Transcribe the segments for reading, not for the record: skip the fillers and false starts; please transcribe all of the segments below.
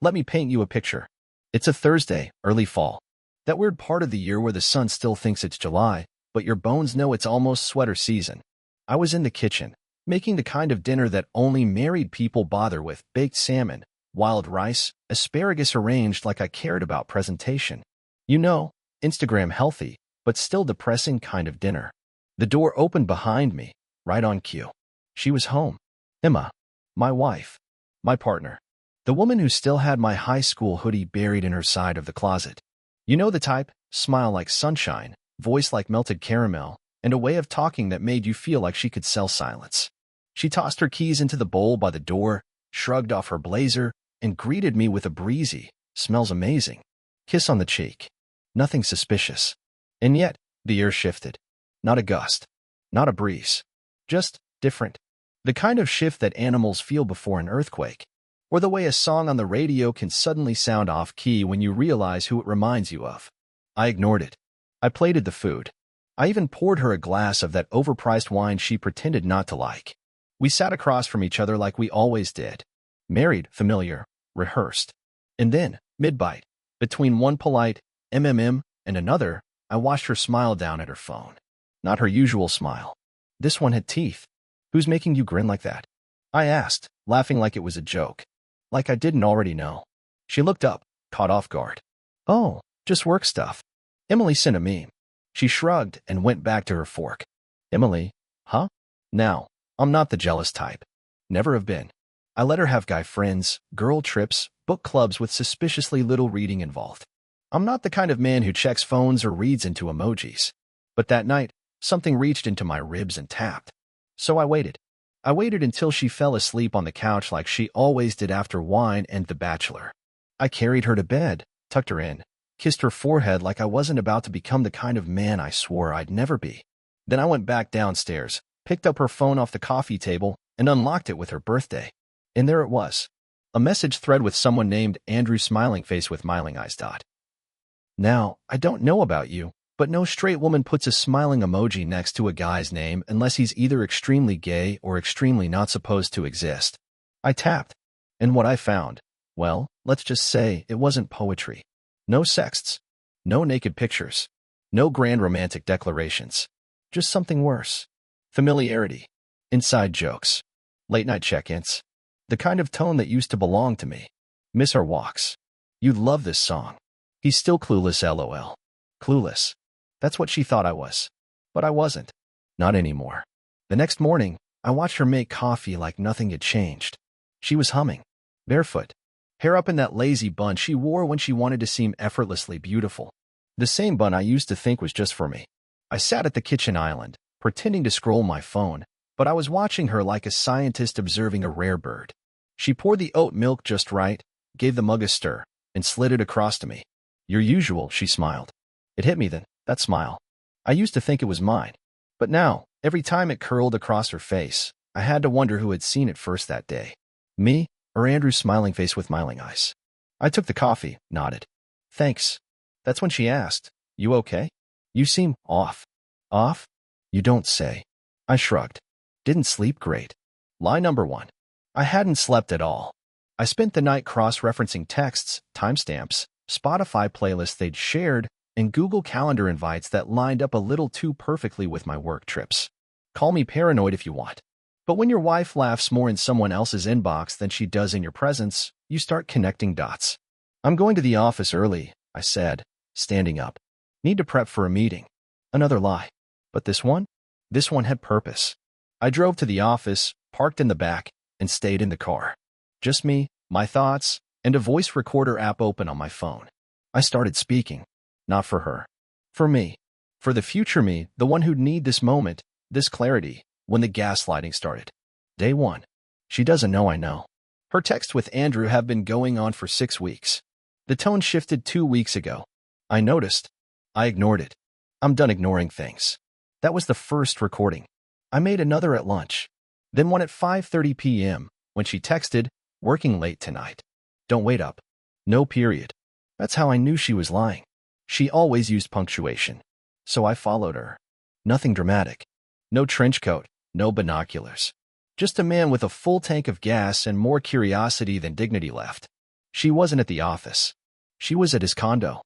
Let me paint you a picture. It's a Thursday, early fall. That weird part of the year where the sun still thinks it's July, but your bones know it's almost sweater season. I was in the kitchen, making the kind of dinner that only married people bother with: baked salmon, wild rice, asparagus arranged like I cared about presentation. You know, Instagram healthy, but still depressing kind of dinner. The door opened behind me, right on cue. She was home. Emma, my wife, my partner. The woman who still had my high school hoodie buried in her side of the closet. You know the type: smile like sunshine, voice like melted caramel, and a way of talking that made you feel like she could sell silence. She tossed her keys into the bowl by the door, shrugged off her blazer, and greeted me with a breezy, "Smells amazing" kiss on the cheek. Nothing suspicious. And yet, the air shifted. Not a gust. Not a breeze. Just different. The kind of shift that animals feel before an earthquake. Or the way a song on the radio can suddenly sound off-key when you realize who it reminds you of. I ignored it. I plated the food. I even poured her a glass of that overpriced wine she pretended not to like. We sat across from each other like we always did. Married, familiar, rehearsed. And then, mid-bite, between one polite MMM and another, I watched her smile down at her phone. Not her usual smile. This one had teeth. "Who's making you grin like that?" I asked, laughing like it was a joke. Like I didn't already know. She looked up, caught off guard. "Oh, just work stuff. Emily sent a meme." She shrugged and went back to her fork. "Emily, huh?" Now, I'm not the jealous type. Never have been. I let her have guy friends, girl trips, book clubs with suspiciously little reading involved. I'm not the kind of man who checks phones or reads into emojis. But that night, something reached into my ribs and tapped. So I waited. I waited until she fell asleep on the couch like she always did after wine and The Bachelor. I carried her to bed, tucked her in, kissed her forehead like I wasn't about to become the kind of man I swore I'd never be. Then I went back downstairs, picked up her phone off the coffee table, and unlocked it with her birthday. And there it was. A message thread with someone named Andrew Smiling Face with smiling eyes. Now, I don't know about you, but no straight woman puts a smiling emoji next to a guy's name unless he's either extremely gay or extremely not supposed to exist. I tapped, and what I found, well, let's just say it wasn't poetry. No sexts. No naked pictures. No grand romantic declarations. Just something worse. Familiarity. Inside jokes. Late-night check-ins. The kind of tone that used to belong to me. "Miss our walks. You'd love this song. He's still clueless, LOL." Clueless. That's what she thought I was. But I wasn't. Not anymore. The next morning, I watched her make coffee like nothing had changed. She was humming. Barefoot. Hair up in that lazy bun she wore when she wanted to seem effortlessly beautiful. The same bun I used to think was just for me. I sat at the kitchen island, pretending to scroll my phone, but I was watching her like a scientist observing a rare bird. She poured the oat milk just right, gave the mug a stir, and slid it across to me. "Your usual," she smiled. It hit me then, that smile. I used to think it was mine. But now, every time it curled across her face, I had to wonder who had seen it first that day. Me, or Andrew's smiling face with smiling eyes. I took the coffee, nodded. "Thanks." That's when she asked, "You okay? You seem off." "Off? You don't say." I shrugged. Didn't sleep great. Lie number one. I hadn't slept at all. I spent the night cross-referencing texts, timestamps, Spotify playlists they'd shared, and Google Calendar invites that lined up a little too perfectly with my work trips. Call me paranoid if you want. But when your wife laughs more in someone else's inbox than she does in your presence, you start connecting dots. "I'm going to the office early," I said, standing up. "Need to prep for a meeting." Another lie. But this one? This one had purpose. I drove to the office, parked in the back, and stayed in the car. Just me, my thoughts, and a voice recorder app open on my phone. I started speaking. Not for her. For me. For the future me, the one who'd need this moment, this clarity, when the gaslighting started. Day one. She doesn't know I know. Her texts with Andrew have been going on for 6 weeks. The tone shifted 2 weeks ago. I noticed. I ignored it. I'm done ignoring things. That was the first recording. I made another at lunch. Then one at 5:30 p.m. when she texted, "Working late tonight. Don't wait up." No period. That's how I knew she was lying. She always used punctuation. So I followed her. Nothing dramatic. No trench coat, no binoculars. Just a man with a full tank of gas and more curiosity than dignity left. She wasn't at the office. She was at his condo,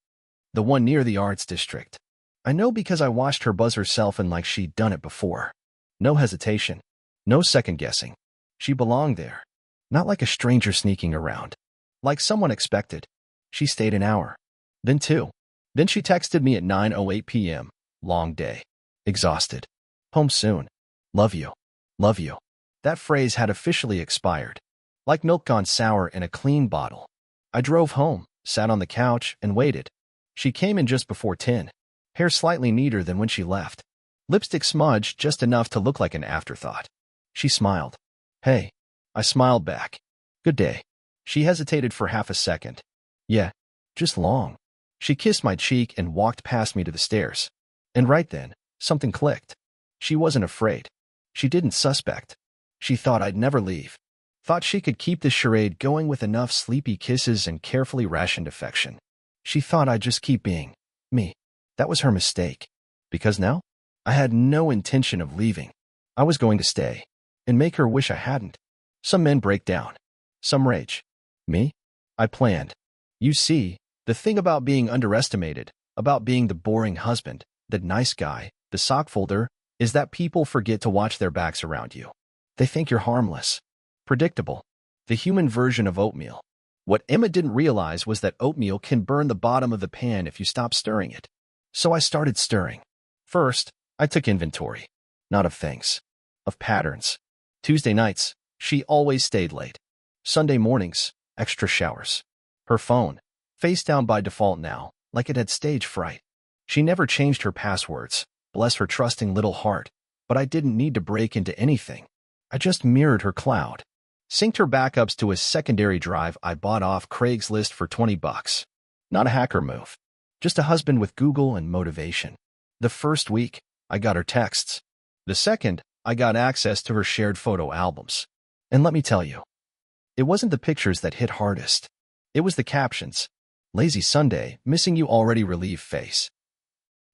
the one near the arts district. I know because I watched her buzz herself in like she'd done it before. No hesitation. No second guessing. She belonged there. Not like a stranger sneaking around. Like someone expected. She stayed an hour. Then two. Then she texted me at 9:08 p.m. Long day. Exhausted. Home soon. Love you. Love you. That phrase had officially expired. Like milk gone sour in a clean bottle. I drove home, sat on the couch, and waited. She came in just before 10. Hair slightly neater than when she left. Lipstick smudged just enough to look like an afterthought. She smiled. Hey. I smiled back. Good day. She hesitated for half a second. Yeah. Just long. She kissed my cheek and walked past me to the stairs. And right then, something clicked. She wasn't afraid. She didn't suspect. She thought I'd never leave. Thought she could keep this charade going with enough sleepy kisses and carefully rationed affection. She thought I'd just keep being me. That was her mistake. Because now, I had no intention of leaving. I was going to stay. And make her wish I hadn't. Some men break down. Some rage. Me? I planned. You see, the thing about being underestimated, about being the boring husband, the nice guy, the sock folder, is that people forget to watch their backs around you. They think you're harmless. Predictable. The human version of oatmeal. What Emma didn't realize was that oatmeal can burn the bottom of the pan if you stop stirring it. So I started stirring. First, I took inventory. Not of things. Of patterns. Tuesday nights, she always stayed late. Sunday mornings, extra showers. Her phone, face down by default now, like it had stage fright. She never changed her passwords, bless her trusting little heart, but I didn't need to break into anything. I just mirrored her cloud. Synced her backups to a secondary drive I bought off Craigslist for $20. Not a hacker move. Just a husband with Google and motivation. The first week, I got her texts. The second, I got access to her shared photo albums. And let me tell you, it wasn't the pictures that hit hardest. It was the captions. Lazy Sunday, missing you already relieved face.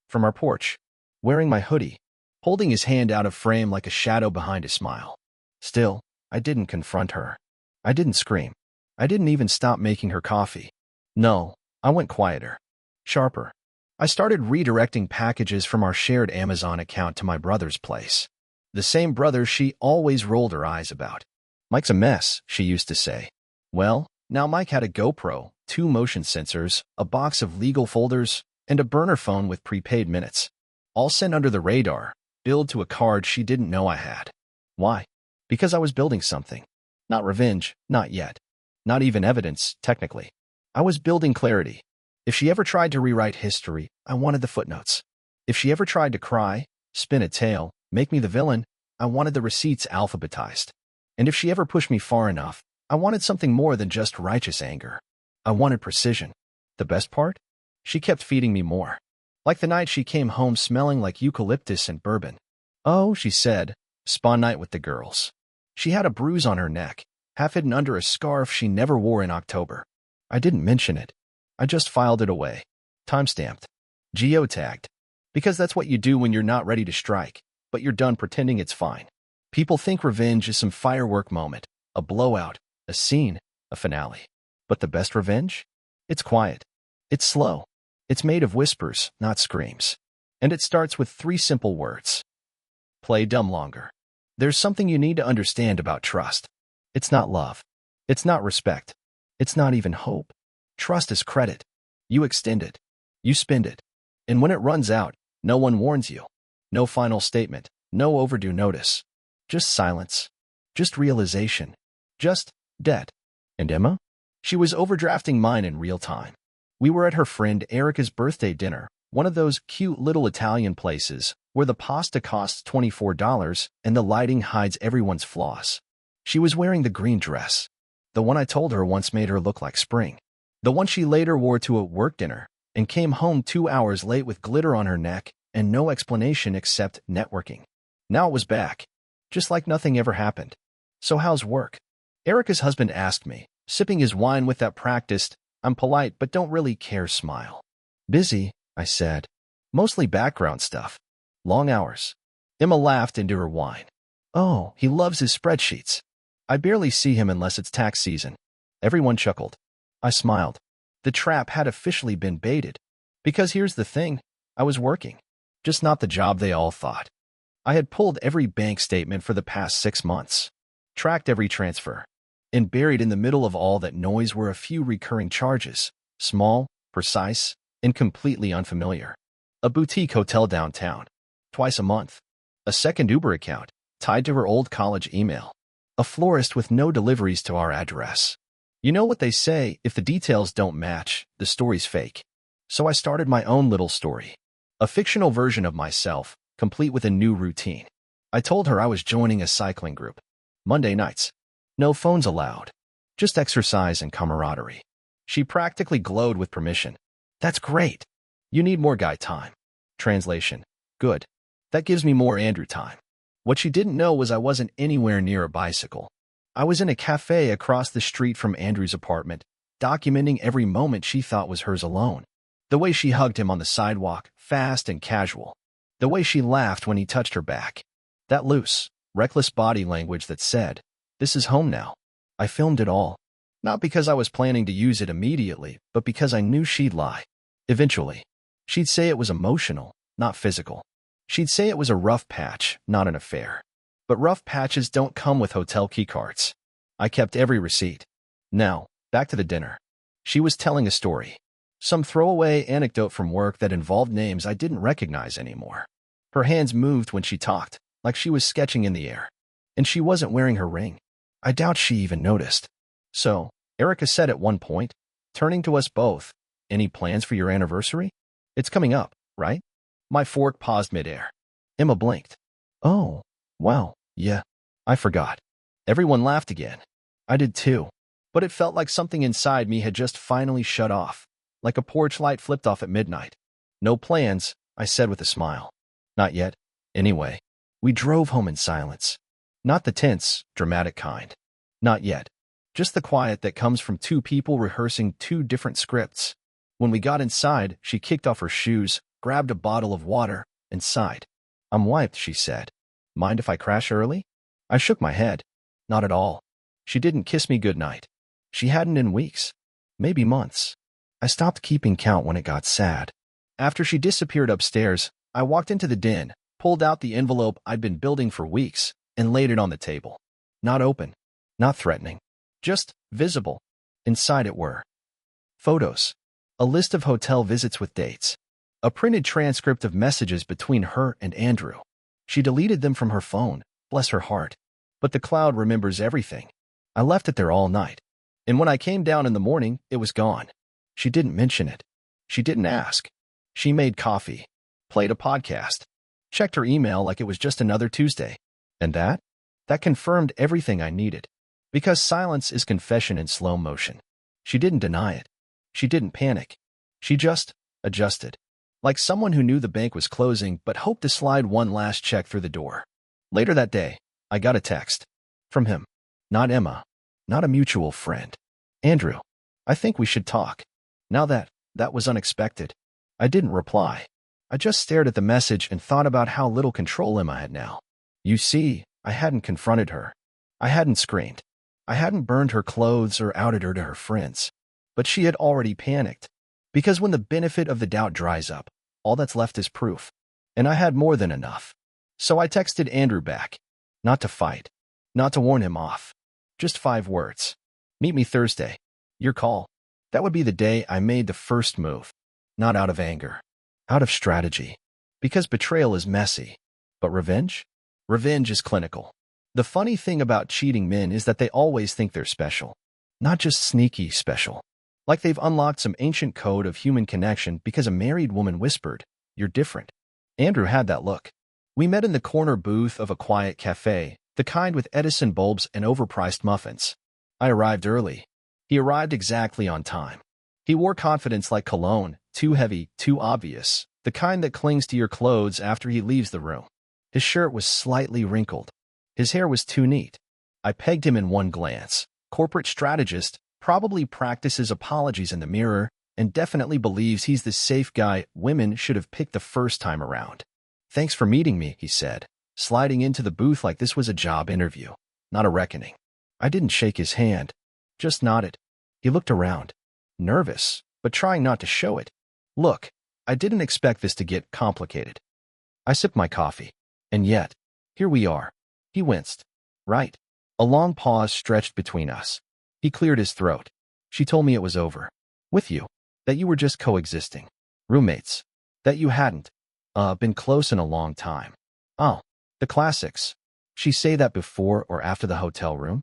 From our porch, wearing my hoodie, holding his hand out of frame like a shadow behind a smile. Still, I didn't confront her. I didn't scream. I didn't even stop making her coffee. No, I went quieter. Sharper. I started redirecting packages from our shared Amazon account to my brother's place. The same brother she always rolled her eyes about. Mike's a mess, she used to say. Well, now Mike had a GoPro, 2 motion sensors, a box of legal folders, and a burner phone with prepaid minutes. All sent under the radar, billed to a card she didn't know I had. Why? Because I was building something. Not revenge, not yet. Not even evidence, technically. I was building clarity. If she ever tried to rewrite history, I wanted the footnotes. If she ever tried to cry, spin a tale, make me the villain, I wanted the receipts alphabetized. And if she ever pushed me far enough, I wanted something more than just righteous anger. I wanted precision. The best part? She kept feeding me more. Like the night she came home smelling like eucalyptus and bourbon. Oh, she said, spa night with the girls. She had a bruise on her neck, half hidden under a scarf she never wore in October. I didn't mention it. I just filed it away. Timestamped. Geotagged. Because that's what you do when you're not ready to strike, but you're done pretending it's fine. People think revenge is some firework moment, a blowout, a scene, a finale. But the best revenge? It's quiet. It's slow. It's made of whispers, not screams. And it starts with 3 simple words. Play dumb longer. There's something you need to understand about trust. It's not love. It's not respect. It's not even hope. Trust is credit. You extend it. You spend it. And when it runs out, no one warns you. No final statement. No overdue notice. Just silence. Just realization. Just debt. And Emma? She was overdrafting mine in real time. We were at her friend Erica's birthday dinner, one of those cute little Italian places where the pasta costs $24 and the lighting hides everyone's flaws. She was wearing the green dress. The one I told her once made her look like spring. The one she later wore to a work dinner and came home 2 hours late with glitter on her neck and no explanation except networking. Now it was back, just like nothing ever happened. So how's work? Erica's husband asked me, sipping his wine with that practiced, I'm polite but don't really care smile. Busy, I said. Mostly background stuff. Long hours. Emma laughed into her wine. Oh, he loves his spreadsheets. I barely see him unless it's tax season. Everyone chuckled. I smiled. The trap had officially been baited. Because here's the thing, I was working. Just not the job they all thought. I had pulled every bank statement for the past 6 months, tracked every transfer, and buried in the middle of all that noise were a few recurring charges, small, precise, and completely unfamiliar. A boutique hotel downtown, twice a month. A second Uber account, tied to her old college email. A florist with no deliveries to our address. You know what they say, if the details don't match, the story's fake. So I started my own little story. A fictional version of myself, complete with a new routine. I told her I was joining a cycling group. Monday nights. No phones allowed. Just exercise and camaraderie. She practically glowed with permission. That's great. You need more guy time. Translation. Good. That gives me more Andrew time. What she didn't know was I wasn't anywhere near a bicycle. I was in a cafe across the street from Andrew's apartment, documenting every moment she thought was hers alone. The way she hugged him on the sidewalk, fast and casual. The way she laughed when he touched her back. That loose, reckless body language that said, "This is home now." I filmed it all. Not because I was planning to use it immediately, but because I knew she'd lie. Eventually. She'd say it was emotional, not physical. She'd say it was a rough patch, not an affair. But rough patches don't come with hotel keycards. I kept every receipt. Now, back to the dinner. She was telling a story. Some throwaway anecdote from work that involved names I didn't recognize anymore. Her hands moved when she talked, like she was sketching in the air. And she wasn't wearing her ring. I doubt she even noticed. So, Erica said at one point, turning to us both, "Any plans for your anniversary? It's coming up, right?" My fork paused midair. Emma blinked. "Oh, wow, yeah. I forgot." Everyone laughed again. I did too. But it felt like something inside me had just finally shut off, like a porch light flipped off at midnight. "No plans," I said with a smile. "Not yet. Anyway." We drove home in silence. Not the tense, dramatic kind. Not yet. Just the quiet that comes from two people rehearsing two different scripts. When we got inside, she kicked off her shoes, grabbed a bottle of water, and sighed. "I'm wiped," she said. "Mind if I crash early?" I shook my head. Not at all. She didn't kiss me goodnight. She hadn't in weeks. Maybe months. I stopped keeping count when it got sad. After she disappeared upstairs, I walked into the den, pulled out the envelope I'd been building for weeks, and laid it on the table. Not open. Not threatening. Just visible. Inside it were photos. A list of hotel visits with dates. A printed transcript of messages between her and Andrew. She deleted them from her phone, bless her heart. But the cloud remembers everything. I left it there all night. And when I came down in the morning, it was gone. She didn't mention it. She didn't ask. She made coffee. Played a podcast. Checked her email like it was just another Tuesday. And that? That confirmed everything I needed. Because silence is confession in slow motion. She didn't deny it. She didn't panic. She just adjusted. Like someone who knew the bank was closing but hoped to slide one last check through the door. Later that day, I got a text. From him. Not Emma. Not a mutual friend. "Andrew, I think we should talk." Now that was unexpected. I didn't reply. I just stared at the message and thought about how little control Emma had now. You see, I hadn't confronted her. I hadn't screamed. I hadn't burned her clothes or outed her to her friends. But she had already panicked. Because when the benefit of the doubt dries up, all that's left is proof. And I had more than enough. So I texted Andrew back. Not to fight. Not to warn him off. Just 5 words. "Meet me Thursday. Your call." That would be the day I made the first move. Not out of anger. Out of strategy. Because betrayal is messy. But revenge? Revenge is clinical. The funny thing about cheating men is that they always think they're special. Not just sneaky special. Like they've unlocked some ancient code of human connection because a married woman whispered, "You're different." Andrew had that look. We met in the corner booth of a quiet cafe, the kind with Edison bulbs and overpriced muffins. I arrived early. He arrived exactly on time. He wore confidence like cologne, too heavy, too obvious, the kind that clings to your clothes after he leaves the room. His shirt was slightly wrinkled. His hair was too neat. I pegged him in one glance. Corporate strategist, probably practices apologies in the mirror, and definitely believes he's the safe guy women should have picked the first time around. "Thanks for meeting me," he said, sliding into the booth like this was a job interview, not a reckoning. I didn't shake his hand. Just nodded. He looked around. nervous, but trying not to show it. Look, I didn't expect this to get complicated. I sipped my coffee. And yet, here we are. He winced. Right. A long pause stretched between us. He cleared his throat. She told me it was over. With you. That you were just coexisting. Roommates. That you hadn't, been close in a long time. Oh, the classics. She say that before or after the hotel room?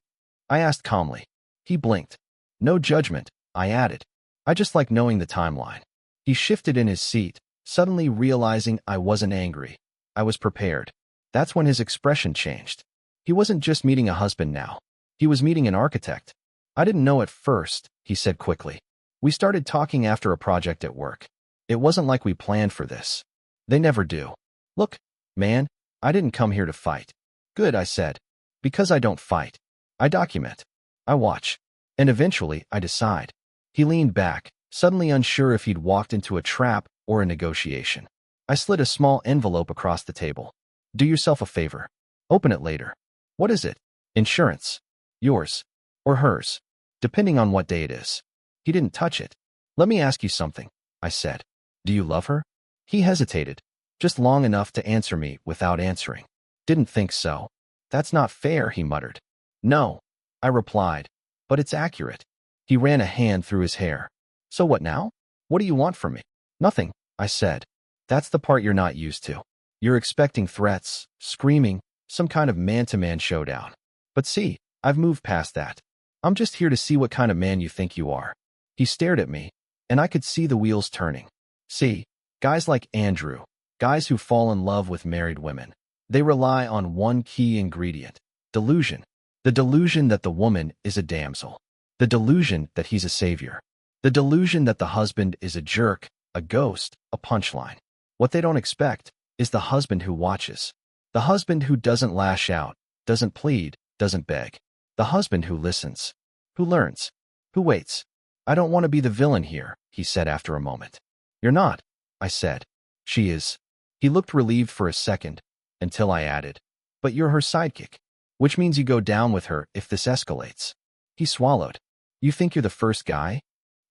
I asked calmly. He blinked. No judgment, I added. I just like knowing the timeline. He shifted in his seat, suddenly realizing I wasn't angry. I was prepared. That's when his expression changed. He wasn't just meeting a husband now. He was meeting an architect. I didn't know at first, he said quickly. We started talking after a project at work. It wasn't like we planned for this. They never do. Look, man, I didn't come here to fight. Good, I said. Because I don't fight. I document. I watch. And eventually, I decide. He leaned back, suddenly unsure if he'd walked into a trap or a negotiation. I slid a small envelope across the table. Do yourself a favor. Open it later. What is it? Insurance. Yours. Or hers. Depending on what day it is. He didn't touch it. Let me ask you something, I said. Do you love her? He hesitated, just long enough to answer me without answering. Didn't think so. That's not fair, he muttered. No, I replied, but it's accurate. He ran a hand through his hair. So what now? What do you want from me? Nothing, I said. That's the part you're not used to. You're expecting threats, screaming, some kind of man-to-man showdown. But see, I've moved past that. I'm just here to see what kind of man you think you are. He stared at me, and I could see the wheels turning. See, guys like Andrew, guys who fall in love with married women, they rely on one key ingredient, delusion. The delusion that the woman is a damsel. The delusion that he's a savior. The delusion that the husband is a jerk, a ghost, a punchline. What they don't expect is the husband who watches. The husband who doesn't lash out, doesn't plead, doesn't beg. The husband who listens, who learns, who waits. I don't want to be the villain here, he said after a moment. You're not, I said. She is. He looked relieved for a second, until I added, but you're her sidekick, which means you go down with her if this escalates. He swallowed. You think you're the first guy?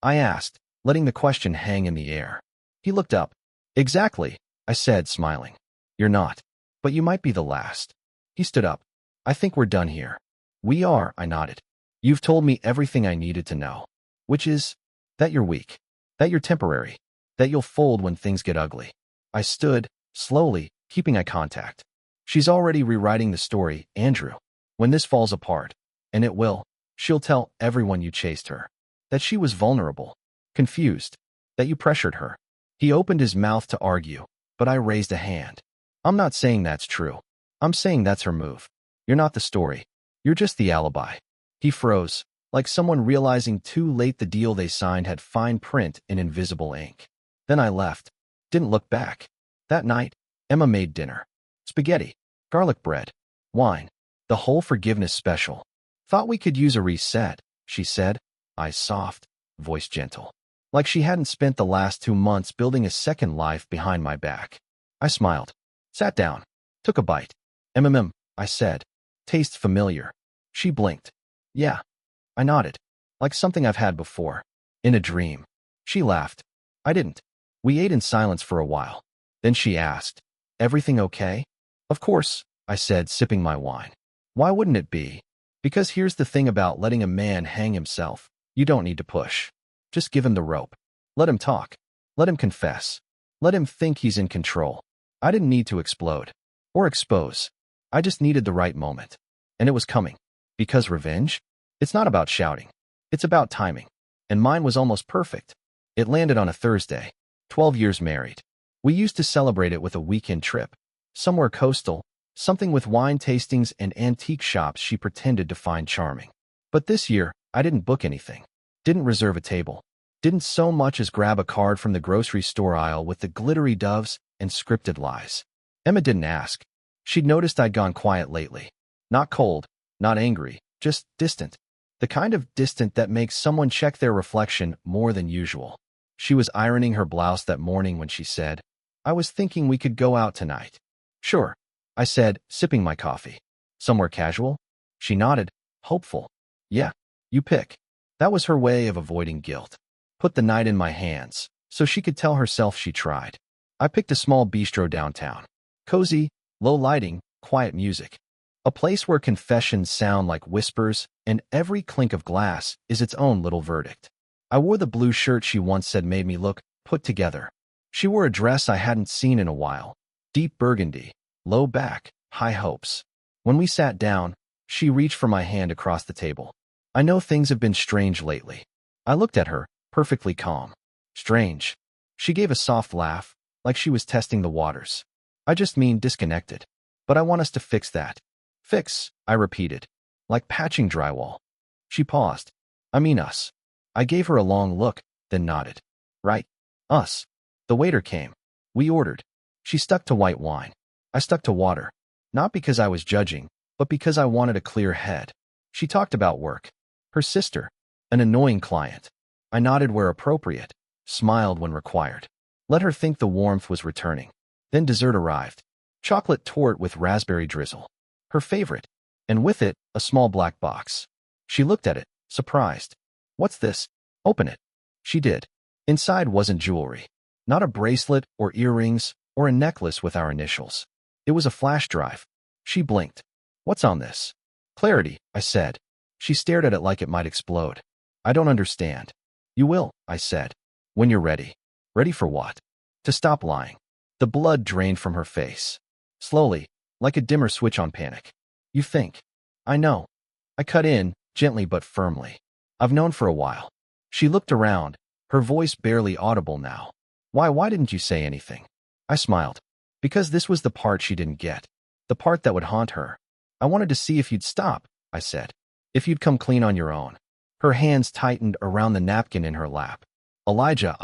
I asked, letting the question hang in the air. He looked up. Exactly, I said, smiling. You're not, but you might be the last. He stood up. I think we're done here. We are, I nodded. You've told me everything I needed to know, which is that you're weak, that you're temporary, that you'll fold when things get ugly. I stood, slowly, keeping eye contact. She's already rewriting the story, Andrew. When this falls apart, and it will, she'll tell everyone you chased her, that she was vulnerable, confused, that you pressured her. He opened his mouth to argue, but I raised a hand. I'm not saying that's true. I'm saying that's her move. You're not the story. You're just the alibi. He froze, like someone realizing too late the deal they signed had fine print in invisible ink. Then I left. Didn't look back. That night, Emma made dinner. Spaghetti, garlic bread, wine, the whole forgiveness special. Thought we could use a reset, she said, eyes soft, voice gentle. Like she hadn't spent the last 2 months building a second life behind my back. I smiled, sat down, took a bite. I said. Tastes familiar. She blinked. Yeah. I nodded. Like something I've had before. In a dream. She laughed. I didn't. We ate in silence for a while. Then she asked, everything okay? Of course, I said, sipping my wine. Why wouldn't it be? Because here's the thing about letting a man hang himself. You don't need to push. Just give him the rope. Let him talk. Let him confess. Let him think he's in control. I didn't need to explode. Or expose. I just needed the right moment. And it was coming. Because revenge? It's not about shouting. It's about timing. And mine was almost perfect. It landed on a Thursday. 12 years married. We used to celebrate it with a weekend trip. Somewhere coastal, something with wine tastings and antique shops she pretended to find charming. But this year, I didn't book anything. Didn't reserve a table. Didn't so much as grab a card from the grocery store aisle with the glittery doves and scripted lies. Emma didn't ask. She'd noticed I'd gone quiet lately. Not cold, not angry, just distant. The kind of distant that makes someone check their reflection more than usual. She was ironing her blouse that morning when she said, I was thinking we could go out tonight. Sure, I said, sipping my coffee. Somewhere casual? She nodded, hopeful. Yeah, you pick. That was her way of avoiding guilt. put the night in my hands, so she could tell herself she tried. I picked a small bistro downtown. Cozy, low lighting, quiet music. A place where confessions sound like whispers, and every clink of glass is its own little verdict. I wore the blue shirt she once said made me look put together. She wore a dress I hadn't seen in a while. Deep burgundy, low back, high hopes. When we sat down, she reached for my hand across the table. I know things have been strange lately. I looked at her, perfectly calm. Strange. She gave a soft laugh, like she was testing the waters. I just mean disconnected. But I want us to fix that. Fix, I repeated. Like patching drywall. She paused. I mean us. I gave her a long look, then nodded. Right. Us. The waiter came. We ordered. She stuck to white wine. I stuck to water. Not because I was judging, but because I wanted a clear head. She talked about work. Her sister. An annoying client. I nodded where appropriate. Smiled when required. Let her think the warmth was returning. Then dessert arrived. Chocolate torte with raspberry drizzle. Her favorite. And with it, a small black box. She looked at it, surprised. What's this? Open it. She did. Inside wasn't jewelry. Not a bracelet or earrings or a necklace with our initials. It was a flash drive. She blinked. What's on this? Clarity, I said. She stared at it like it might explode. I don't understand. You will, I said. When you're ready. Ready for what? To stop lying. The blood drained from her face. Slowly, like a dimmer switch on panic. You think. I know. I cut in, gently but firmly. I've known for a while. She looked around, her voice barely audible now. Why didn't you say anything? I smiled. Because this was the part she didn't get. The part that would haunt her. I wanted to see if you'd stop, I said. If you'd come clean on your own. Her hands tightened around the napkin in her lap. Elijah,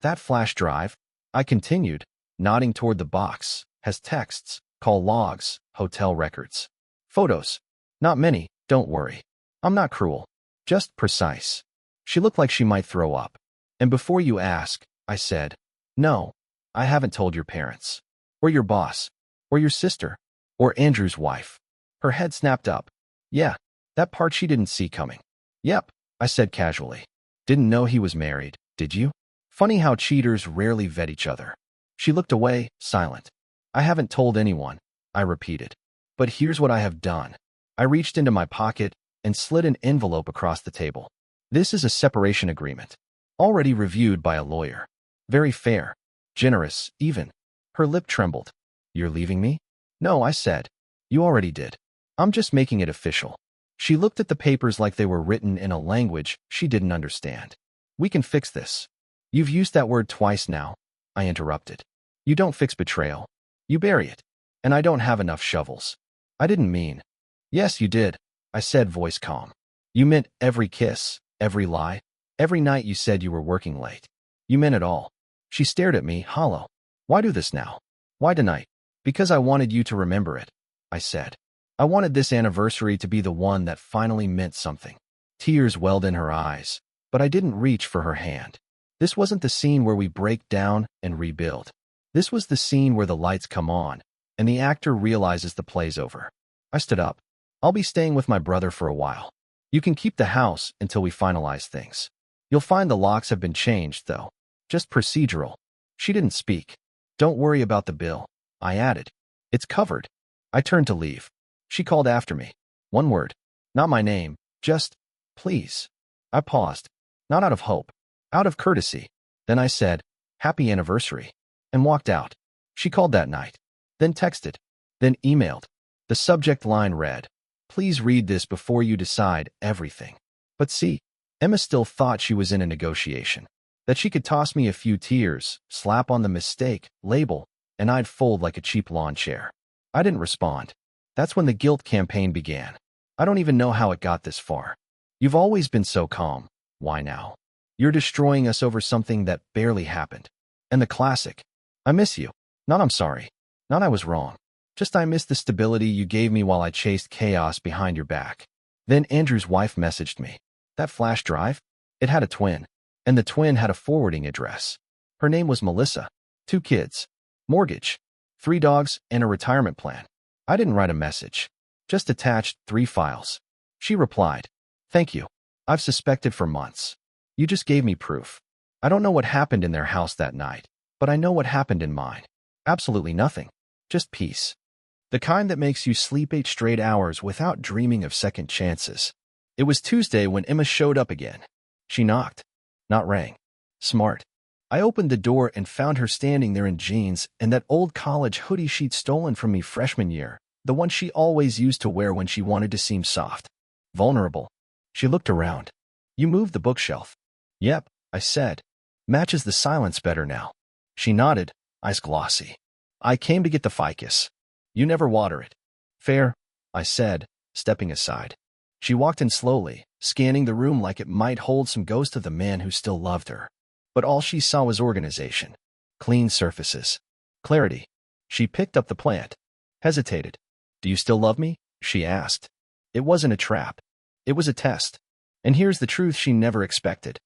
that flash drive, I continued, nodding toward the box, has texts, call logs, hotel records. Photos. Not many, don't worry. I'm not cruel. Just precise. She looked like she might throw up. And before you ask, I said, no, I haven't told your parents. Or your boss. Or your sister. Or Andrew's wife. Her head snapped up. Yeah, that part she didn't see coming. Yep, I said casually. Didn't know he was married, did you? Funny how cheaters rarely vet each other. She looked away, silent. I haven't told anyone, I repeated. But here's what I have done. I reached into my pocket and slid an envelope across the table. This is a separation agreement. Already reviewed by a lawyer. Very fair. Generous, even. Her lip trembled. You're leaving me? No, I said. You already did. I'm just making it official. She looked at the papers like they were written in a language she didn't understand. We can fix this. You've used that word twice now, I interrupted. You don't fix betrayal. You bury it. And I don't have enough shovels. I didn't mean. Yes, you did, I said, voice calm. You meant every kiss, every lie, every night you said you were working late. You meant it all. She stared at me, hollow. Why do this now? Why tonight? Because I wanted you to remember it, I said. I wanted this anniversary to be the one that finally meant something. Tears welled in her eyes, but I didn't reach for her hand. This wasn't the scene where we break down and rebuild. This was the scene where the lights come on, and the actor realizes the play's over. I stood up. I'll be staying with my brother for a while. You can keep the house until we finalize things. You'll find the locks have been changed, though. Just procedural. She didn't speak. Don't worry about the bill, I added. It's covered. I turned to leave. She called after me. One word. Not my name. Just, please. I paused. Not out of hope. Out of courtesy. Then I said, happy anniversary. And walked out. She called that night. Then texted. Then emailed. The subject line read, please read this before you decide everything. But see, Emma still thought she was in a negotiation. That she could toss me a few tears, slap on the mistake label, and I'd fold like a cheap lawn chair. I didn't respond. That's when the guilt campaign began. I don't even know how it got this far. You've always been so calm. Why now? You're destroying us over something that barely happened. And the classic. I miss you. Not I'm sorry. Not I was wrong. Just I miss the stability you gave me while I chased chaos behind your back. Then Andrew's wife messaged me. That flash drive? It had a twin. And the twin had a forwarding address. Her name was Melissa. 2 kids. Mortgage. 3 dogs and a retirement plan. I didn't write a message. Just attached 3 files. She replied, thank you. I've suspected for months. You just gave me proof. I don't know what happened in their house that night, but I know what happened in mine. Absolutely nothing. Just peace. The kind that makes you sleep 8 straight hours without dreaming of second chances. It was Tuesday when Emma showed up again. She knocked, not rang. Smart. I opened the door and found her standing there in jeans and that old college hoodie she'd stolen from me freshman year, the one she always used to wear when she wanted to seem soft. Vulnerable. She looked around. You moved the bookshelf. Yep, I said. Matches the silence better now. She nodded, eyes glossy. I came to get the ficus. You never water it. Fair, I said, stepping aside. She walked in slowly, scanning the room like it might hold some ghost of the man who still loved her. But all she saw was organization. Clean surfaces. Clarity. She picked up the plant. Hesitated. Do you still love me? She asked. It wasn't a trap. It was a test. And here's the truth she never expected.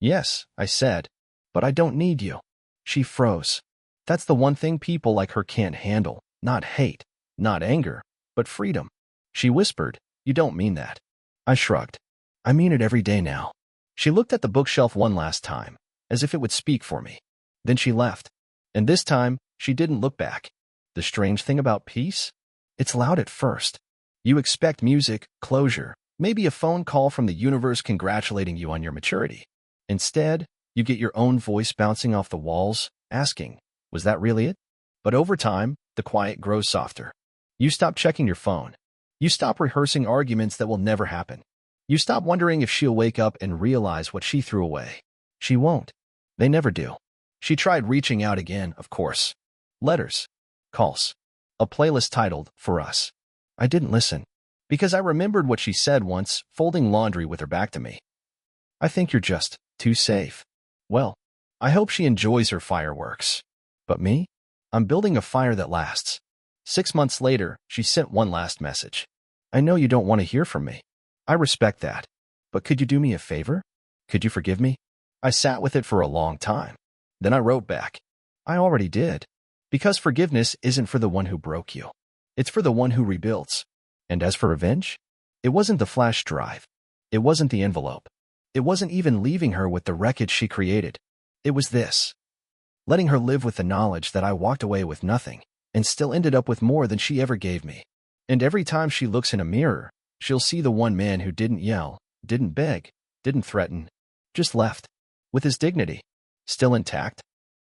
Yes, I said. But I don't need you. She froze. That's the one thing people like her can't handle. Not hate, not anger, but freedom. She whispered, You don't mean that. I shrugged. I mean it every day now. She looked at the bookshelf one last time, as if it would speak for me. Then she left. And this time, she didn't look back. The strange thing about peace? It's loud at first. You expect music, closure, maybe a phone call from the universe congratulating you on your maturity. Instead, you get your own voice bouncing off the walls, asking, Was that really it? But over time, the quiet grows softer. You stop checking your phone. You stop rehearsing arguments that will never happen. You stop wondering if she'll wake up and realize what she threw away. She won't. They never do. She tried reaching out again, of course. Letters. Calls. A playlist titled, For Us. I didn't listen. Because I remembered what she said once, folding laundry with her back to me. I think you're just too safe. Well, I hope she enjoys her fireworks. But me? I'm building a fire that lasts. 6 months later, she sent one last message. I know you don't want to hear from me. I respect that. But could you do me a favor? Could you forgive me? I sat with it for a long time. Then I wrote back. I already did. Because forgiveness isn't for the one who broke you. It's for the one who rebuilds. And as for revenge? It wasn't the flash drive. It wasn't the envelope. It wasn't even leaving her with the wreckage she created. It was this. Letting her live with the knowledge that I walked away with nothing and still ended up with more than she ever gave me. And every time she looks in a mirror, she'll see the one man who didn't yell, didn't beg, didn't threaten, just left, with his dignity, still intact.